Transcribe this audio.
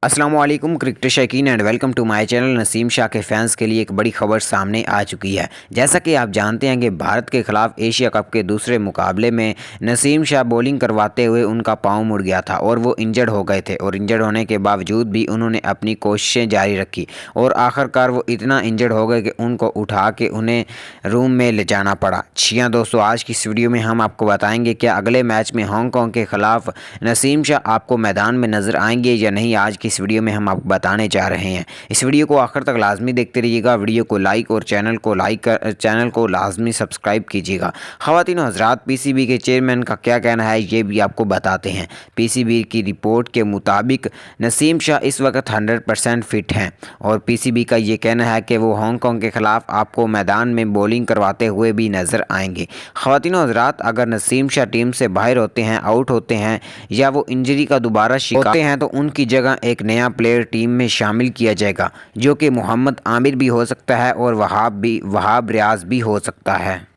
अस्सलाम वालेकुम क्रिकेट शौकीन and welcome to my channel. Naseem Shah के फैंस के लिए एक बड़ी खबर सामने आ चुकी है। जैसा कि आप जानते हैं कि भारत के खिलाफ एशिया कप के दूसरे मुकाबले में नसीम शाह बॉलिंग करवाते हुए उनका पाँव मुड़ गया था और वो इंजर्ड हो गए थे और इंजर्ड होने के बावजूद भी उन्होंने अपनी कोशिशें जारी रखी और आखिरकार वो इतना इंजर्ड हो गए कि उनको उठा के उन्हें रूम में ले जाना पड़ा। जी हाँ दोस्तों, आज की इस वीडियो में हम आपको बताएंगे कि अगले मैच में हांगकॉन्ग के खिलाफ नसीम शाह आपको मैदान में नज़र आएंगे या नहीं। आज की इस वीडियो में हम आपको बताने जा रहे हैं। इस वीडियो को आखिर तक लाजमी देखते रहिएगा। वीडियो को लाइक और चैनल को लाजमी सब्सक्राइब कीजिएगा। ख़वातीन हज़रात, पीसीबी के चेयरमैन का क्या कहना है ये भी आपको बताते हैं। पीसीबी की रिपोर्ट के मुताबिक नसीम शाह इस वक्त 100% फिट हैं और पीसीबी का ये कहना है कि वो हांगकॉन्ग के खिलाफ आपको मैदान में बॉलिंग करवाते हुए भी नज़र आएंगे। ख़वातीन हज़रात, अगर नसीम शाह टीम से बाहर होते हैं, आउट होते हैं या वो इंजरी का दोबारा शिकार होते हैं तो उनकी जगह एक नया प्लेयर टीम में शामिल किया जाएगा, जो कि मोहम्मद आमिर भी हो सकता है और वहाब रियाज भी हो सकता है।